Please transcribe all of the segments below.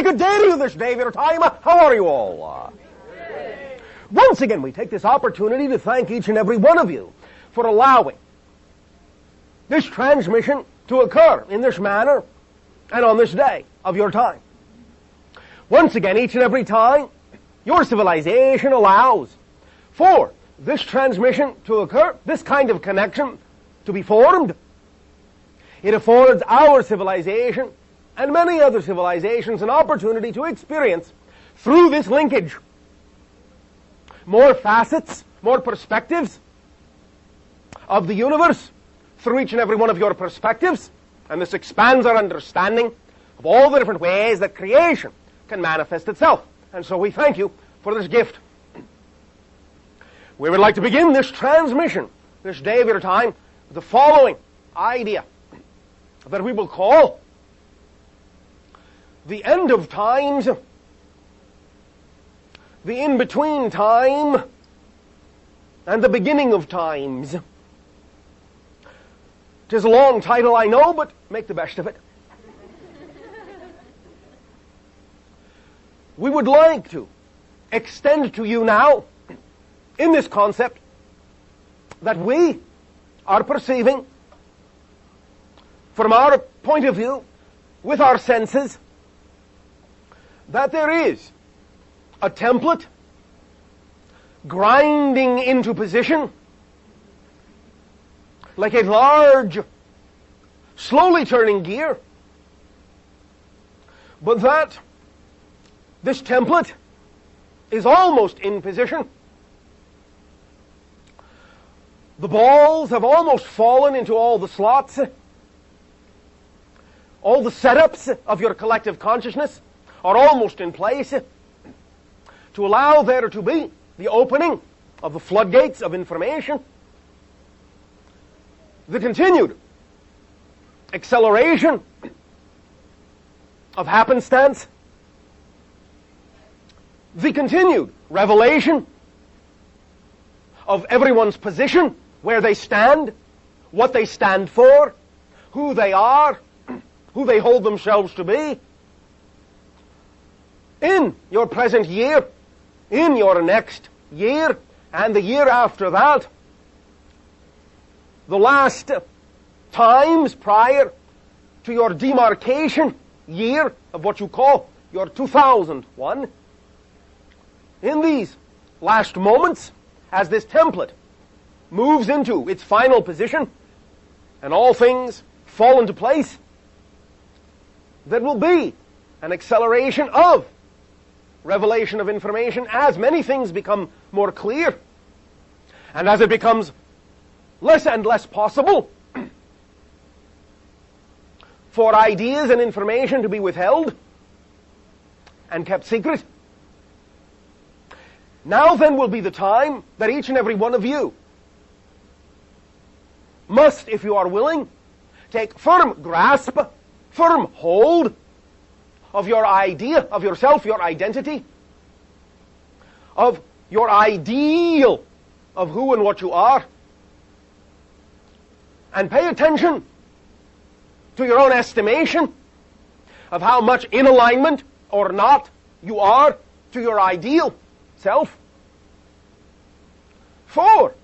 very good day to you this day of your time. How are you all? Once again, we take this opportunity to thank each and every one of you for allowing this transmission to occur in this manner and on this day of your time. Once again, each and every time, your civilization allows for this transmission to occur, this kind of connection to be formed. It affords our civilization and many other civilizations an opportunity to experience, through this linkage, more facets, more perspectives of the universe through each and every one of your perspectives, and this expands our understanding of all the different ways that creation can manifest itself. And so we thank you for this gift. We would like to begin this transmission, this day of your time, with the following idea that we will call the end of times, the in-between time, and the beginning of times. It is a long title, I know, but make the best of it. We would like to extend to you now, in this concept, that we are perceiving, from our point of view, with our senses, that there is a template grinding into position like a large, slowly turning gear, but that this template is almost in position. The balls have almost fallen into all the slots. All the setups of your collective consciousness are almost in place to allow there to be the opening of the floodgates of information, the continued acceleration of happenstance, the continued revelation of everyone's position, where they stand, what they stand for, who they are, who they hold themselves to be, in your present year, in your next year, and the year after that, the last times prior to your demarcation year of what you call your 2001, in these last moments, as this template moves into its final position, and all things fall into place, there will be an acceleration of revelation of information as many things become more clear, and as it becomes less and less possible for ideas and information to be withheld and kept secret. Now then will be the time that each and every one of you must, if you are willing, take firm grasp, firm hold of your idea, of yourself, your identity, of your ideal of who and what you are, and pay attention to your own estimation of how much in alignment or not you are to your ideal self. For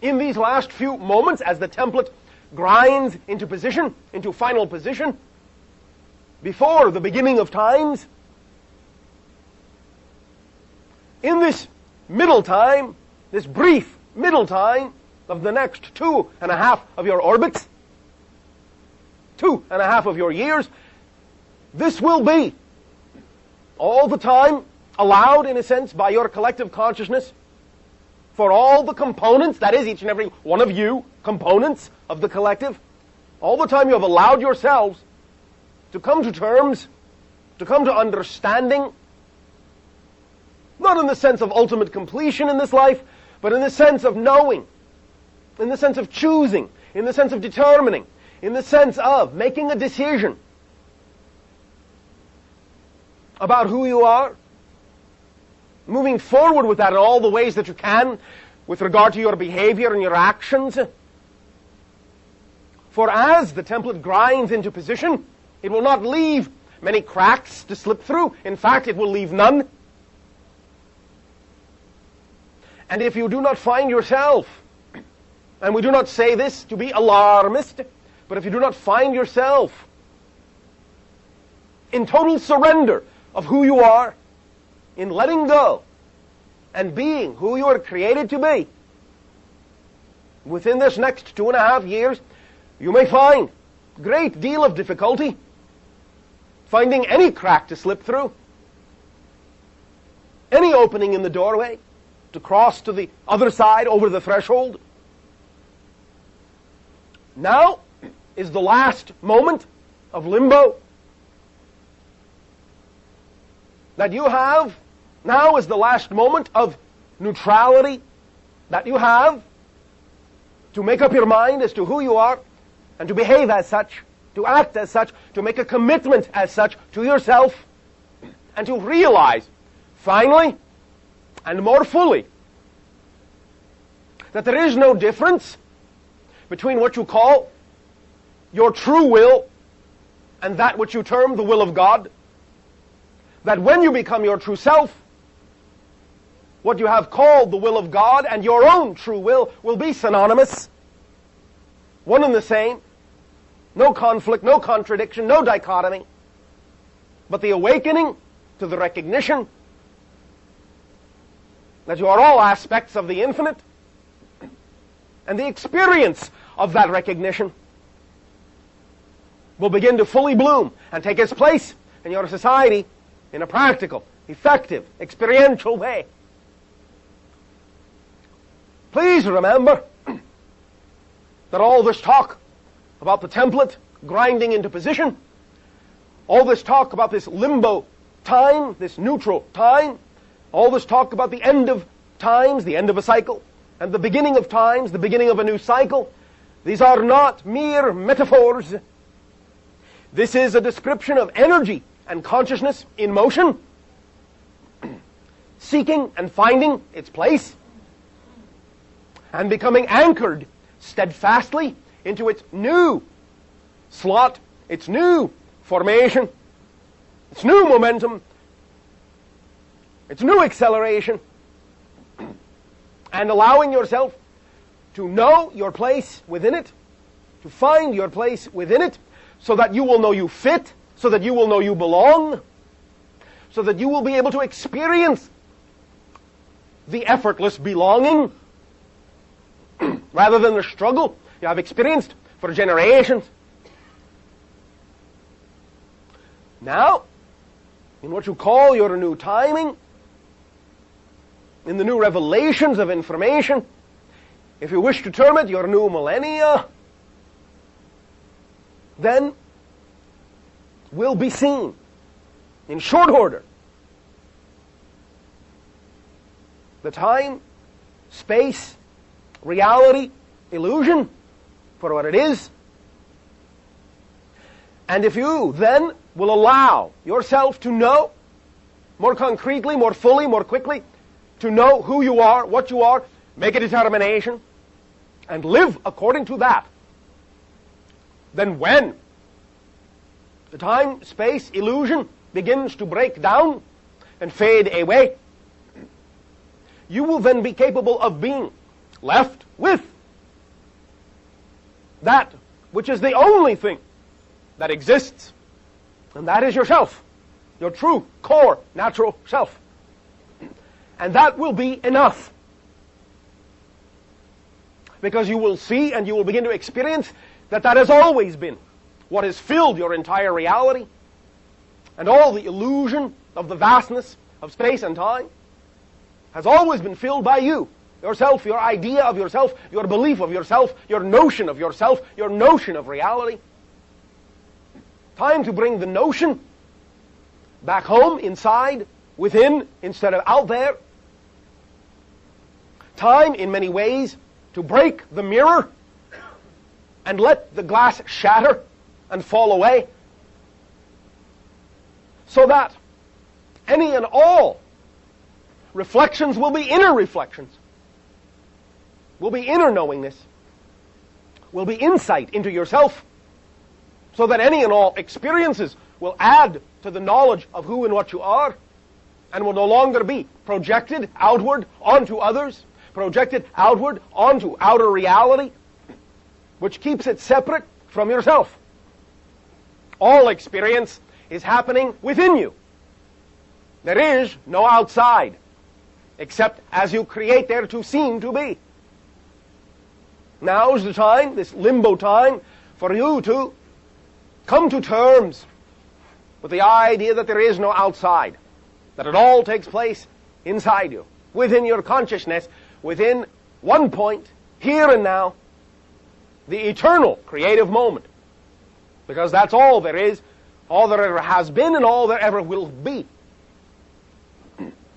in these last few moments, as the template grinds into position, into final position, before the beginning of times, in this middle time, this brief middle time of the next 2.5 of your orbits, 2.5 of your years, this will be all the time allowed, in a sense, by your collective consciousness for all the components, that is, each and every one of you, components of the collective, all the time you have allowed yourselves to come to terms, to come to understanding, not in the sense of ultimate completion in this life, but in the sense of knowing, in the sense of choosing, in the sense of determining, in the sense of making a decision about who you are, moving forward with that in all the ways that you can with regard to your behavior and your actions. For as the template grinds into position, it will not leave many cracks to slip through. In fact, it will leave none. And if you do not find yourself, and we do not say this to be alarmist, but if you do not find yourself in total surrender of who you are, in letting go and being who you are created to be, within this next 2.5 years, you may find a great deal of difficulty finding any crack to slip through, any opening in the doorway to cross to the other side over the threshold. Now is the last moment of limbo that you have. Now is the last moment of neutrality that you have to make up your mind as to who you are and to behave as such, to act as such, to make a commitment as such to yourself, and to realize, finally and more fully, that there is no difference between what you call your true will and that which you term the will of God. That when you become your true self, what you have called the will of God and your own true will be synonymous, one and the same. No conflict, no contradiction, no dichotomy. But the awakening to the recognition that you are all aspects of the infinite, and the experience of that recognition will begin to fully bloom and take its place in your society in a practical, effective, experiential way. Please remember that all this talk about the template grinding into position, all this talk about this limbo time, this neutral time, all this talk about the end of times, the end of a cycle, and the beginning of times, the beginning of a new cycle, these are not mere metaphors. This is a description of energy and consciousness in motion, seeking and finding its place, and becoming anchored steadfastly into its new slot, its new formation, its new momentum, its new acceleration, and allowing yourself to know your place within it, to find your place within it, so that you will know you fit, so that you will know you belong, so that you will be able to experience the effortless belonging rather than the struggle you have experienced for generations. Now, in what you call your new timing, in the new revelations of information, if you wish to term it your new millennia, then will be seen in short order the time, space, reality, illusion for what it is. And if you then will allow yourself to know more concretely, more fully, more quickly, to know who you are, what you are, make a determination, and live according to that, then when the time, space, illusion begins to break down and fade away, you will then be capable of being left with that which is the only thing that exists, and that is yourself, your true, core, natural self. And that will be enough. Because you will see and you will begin to experience that that has always been what has filled your entire reality, and all the illusion of the vastness of space and time has always been filled by you, yourself, your idea of yourself, your belief of yourself, your notion of yourself, your notion of reality. Time to bring the notion back home, inside, within, instead of out there. Time, in many ways, to break the mirror and let the glass shatter and fall away, so that any and all reflections will be inner reflections, will be inner knowingness, will be insight into yourself, so that any and all experiences will add to the knowledge of who and what you are, and will no longer be projected outward onto others, projected outward onto outer reality, which keeps it separate from yourself. All experience is happening within you. There is no outside, except as you create there to seem to be. Now's the time, this limbo time, for you to come to terms with the idea that there is no outside, that it all takes place inside you, within your consciousness, within one point, here and now, the eternal creative moment. Because that's all there is, all there ever has been, and all there ever will be.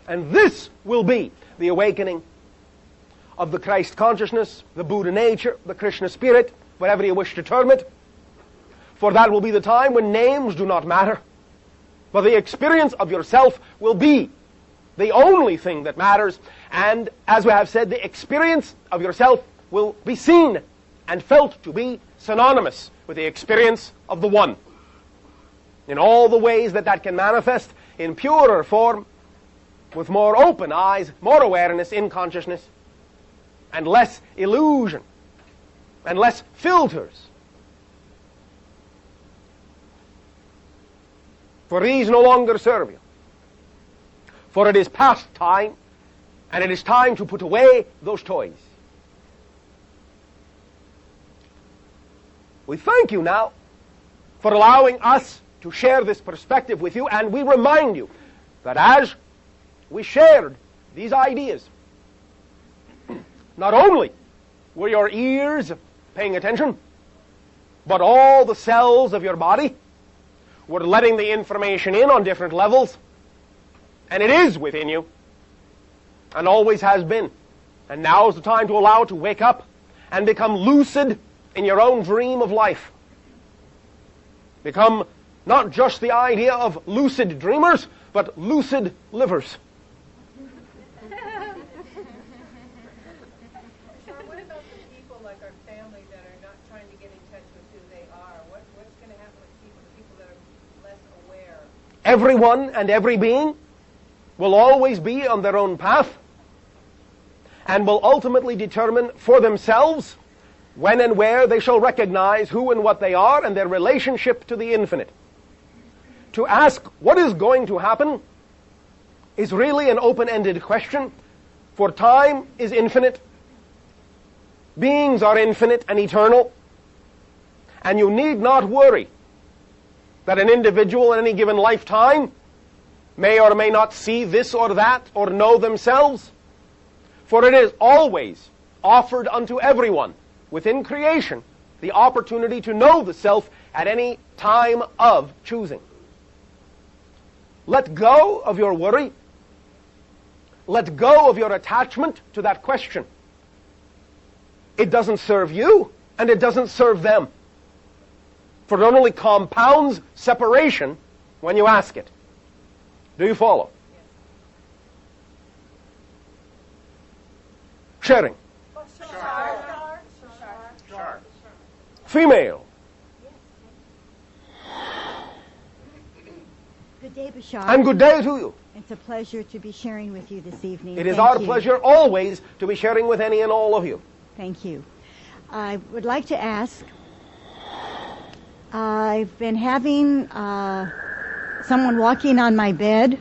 And this will be the awakening of the Christ consciousness, the Buddha nature, the Krishna spirit, whatever you wish to term it. For that will be the time when names do not matter, but the experience of yourself will be the only thing that matters. And as we have said, the experience of yourself will be seen and felt to be synonymous with the experience of the One. In all the ways that that can manifest in purer form, with more open eyes, more awareness in consciousness, and less illusion, and less filters. For these no longer serve you. For it is past time, and it is time to put away those toys. We thank you now for allowing us to share this perspective with you, and we remind you that as we shared these ideas, not only were your ears paying attention, but all the cells of your body were letting the information in on different levels, and it is within you, and always has been. And now is the time to allow it to wake up and become lucid in your own dream of life. Become not just the idea of lucid dreamers, but lucid livers. What about the people like our family that are not trying to get in touch with who they are? What's going to happen with the people that are less aware? Everyone and every being will always be on their own path and will ultimately determine for themselves when and where they shall recognize who and what they are and their relationship to the infinite. To ask what is going to happen is really an open-ended question, for time is infinite, beings are infinite and eternal, and you need not worry that an individual in any given lifetime may or may not see this or that or know themselves, for it is always offered unto everyone within creation the opportunity to know the self at any time of choosing. Let go of your worry. Let go of your attachment to that question. It doesn't serve you, and it doesn't serve them. For it only compounds separation when you ask it. Do you follow? Yes. Sharing. Bashar. Female. Good day, Bashar. And good day to you. It's a pleasure to be sharing with you this evening. It is Thank our you. pleasure always to be sharing with any and all of you. Thank you. I would like to ask, I've been having someone walking on my bed.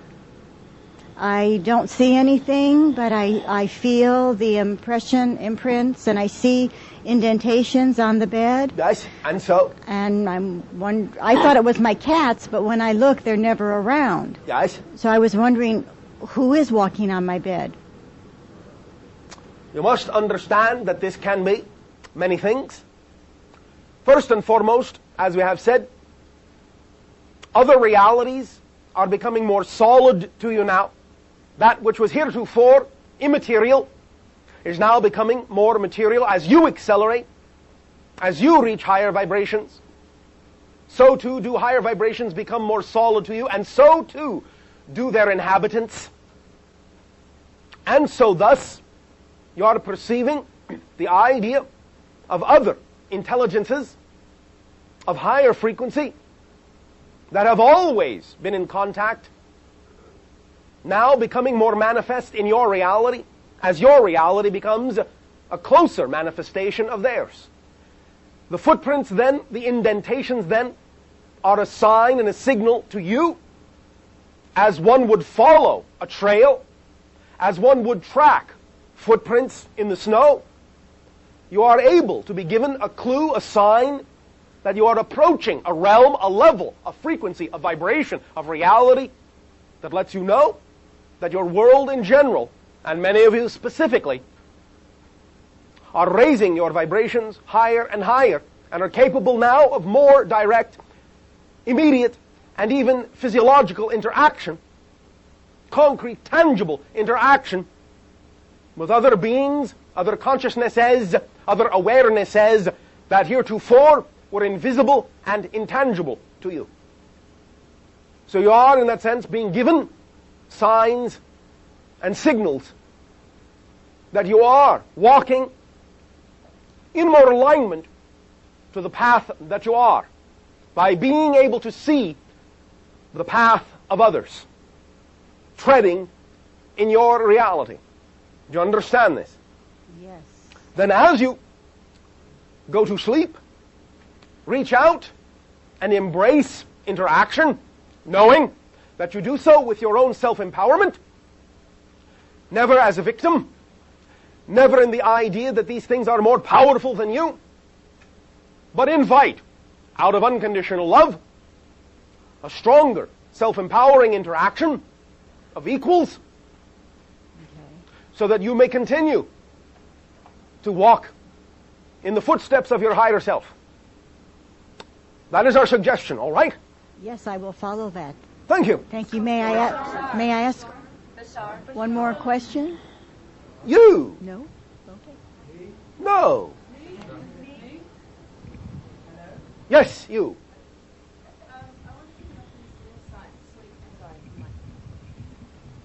I don't see anything, but I feel the imprints, and I see indentations on the bed. Yes, and so? And I thought it was my cats, but when I look, they're never around. Yes. So I was wondering, who is walking on my bed? You must understand that this can be many things. First and foremost, as we have said, other realities are becoming more solid to you now. That which was heretofore immaterial is now becoming more material as you accelerate, as you reach higher vibrations. So too do higher vibrations become more solid to you, and so too do their inhabitants. And so thus, you are perceiving the idea of other intelligences of higher frequency that have always been in contact, now becoming more manifest in your reality, as your reality becomes a closer manifestation of theirs. The footprints then, the indentations then, are a sign and a signal to you, as one would follow a trail, as one would track footprints in the snow. You are able to be given a clue, a sign, that you are approaching a realm, a level, a frequency, a vibration of reality that lets you know that your world in general, and many of you specifically, are raising your vibrations higher and higher, and are capable now of more direct, immediate, and even physiological interaction, concrete, tangible interaction with other beings, other consciousnesses, other awarenesses that heretofore were invisible and intangible to you. So you are, in that sense, being given signs and signals that you are walking in more alignment to the path that you are, by being able to see the path of others, treading in your reality. Do you understand this? Yes. Then as you go to sleep, reach out and embrace interaction, knowing that you do so with your own self-empowerment, never as a victim, never in the idea that these things are more powerful than you, but invite, out of unconditional love, a stronger self-empowering interaction of equals, so that you may continue to walk in the footsteps of your higher self. That is our suggestion, all right? Yes, I will follow that. Thank you. Thank you. May I ask one more question? You. No? Okay. No. Yes, you.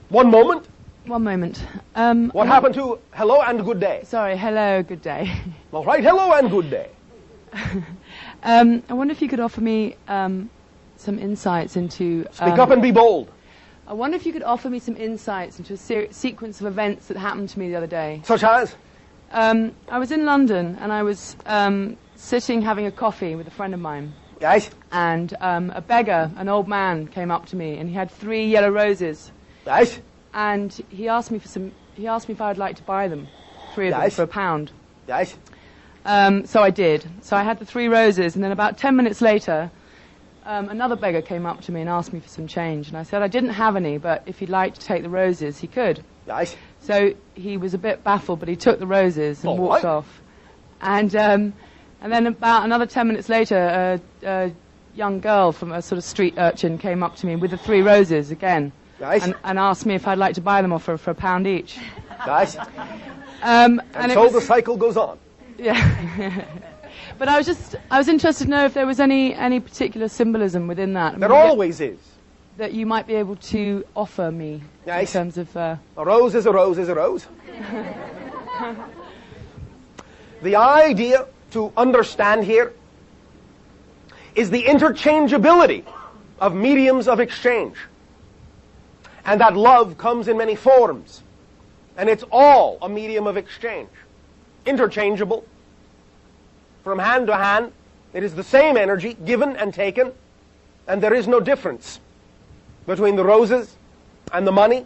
One moment. One moment. What happened to hello and good day? Sorry, hello, good day. All right, hello and good day. I wonder if you could offer me some insights into... Speak up and be bold. I wonder if you could offer me some insights into a sequence of events that happened to me the other day. Such as? I was in London and I was sitting having a coffee with a friend of mine. Yes. And a beggar, an old man, came up to me and he had 3 yellow roses. Yes. And he asked me if I would like to buy them, 3 of them, for £1. Yes. So I did. So I had the 3 roses, and then about 10 minutes later, another beggar came up to me and asked me for some change. And I said I didn't have any, but if he'd like to take the roses, he could. Yes. So he was a bit baffled, but he took the roses and walked off. And then about another 10 minutes later, a young girl from a sort of street urchin came up to me with the 3 roses again. Nice. And asked me if I'd like to buy them off her for £1 each. Nice. And so the cycle goes on. Yeah. But I was interested to know if there was any particular symbolism within that. There always is. That you might be able to offer me in terms of... A rose is a rose is a rose. The idea to understand here is the interchangeability of mediums of exchange. And that love comes in many forms. And it's all a medium of exchange. Interchangeable. From hand to hand, it is the same energy given and taken, and there is no difference between the roses and the money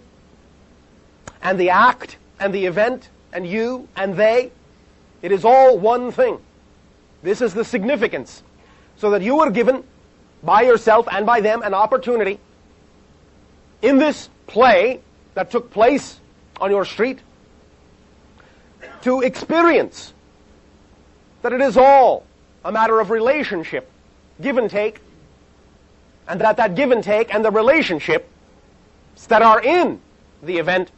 and the act and the event and you and they. It is all one thing. This is the significance. So that you were given by yourself and by them an opportunity in this play that took place on your street to experience that it is all a matter of relationship, give and take, and that give and take and the relationships that are in the event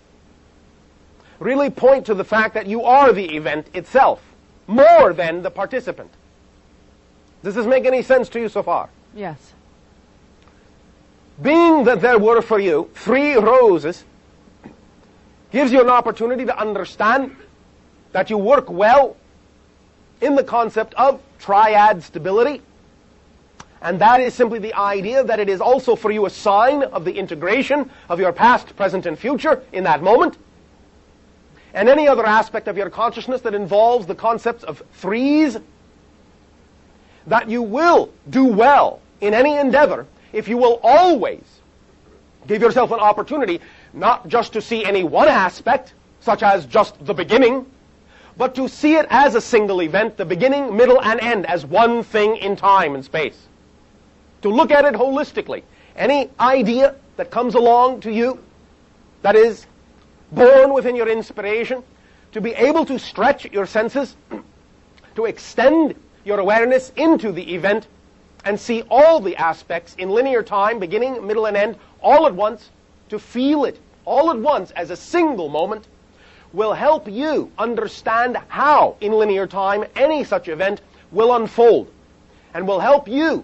really point to the fact that you are the event itself, more than the participant. Does this make any sense to you so far? Yes. Being that there were for you 3 roses gives you an opportunity to understand that you work well in the concept of triad stability And that is simply the idea that it is also for you a sign of the integration of your past, present, and future in that moment. And any other aspect of your consciousness that involves the concepts of threes, that you will do well in any endeavor if you will always give yourself an opportunity not just to see any one aspect, such as just the beginning, but to see it as a single event, the beginning, middle, and end, as one thing in time and space. To look at it holistically. Any idea that comes along to you that is born within your inspiration, to be able to stretch your senses, to extend your awareness into the event and see all the aspects in linear time, beginning, middle, and end, all at once, to feel it all at once as a single moment, will help you understand how, in linear time, any such event will unfold, and will help you,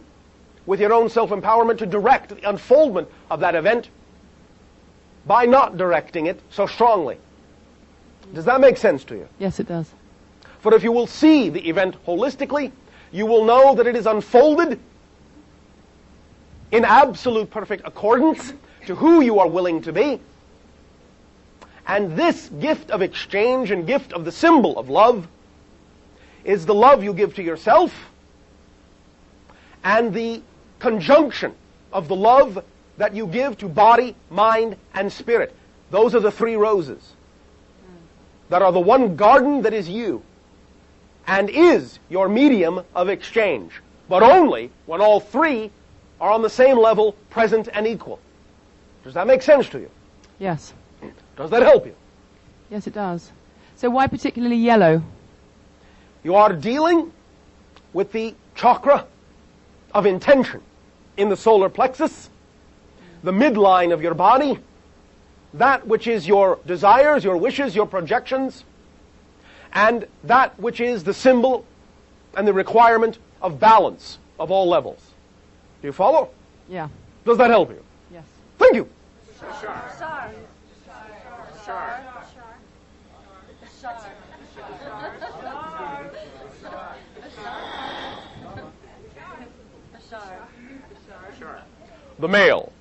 with your own self-empowerment, to direct the unfoldment of that event by not directing it so strongly. Does that make sense to you? Yes, it does. For if you will see the event holistically, you will know that it is unfolded in absolute perfect accordance to who you are willing to be. And this gift of exchange and gift of the symbol of love is the love you give to yourself and the conjunction of the love that you give to body, mind, and spirit. Those are the three roses that are the one garden that is you and is your medium of exchange, but only when all three are on the same level, present and equal. Does that make sense to you? Yes. Does that help you? Yes, it does. So why particularly yellow? You are dealing with the chakra of intention in the solar plexus, the midline of your body, that which is your desires, your wishes, your projections, and that which is the symbol and the requirement of balance of all levels. Do you follow? Yeah. Does that help you? Yes. Thank you. The male.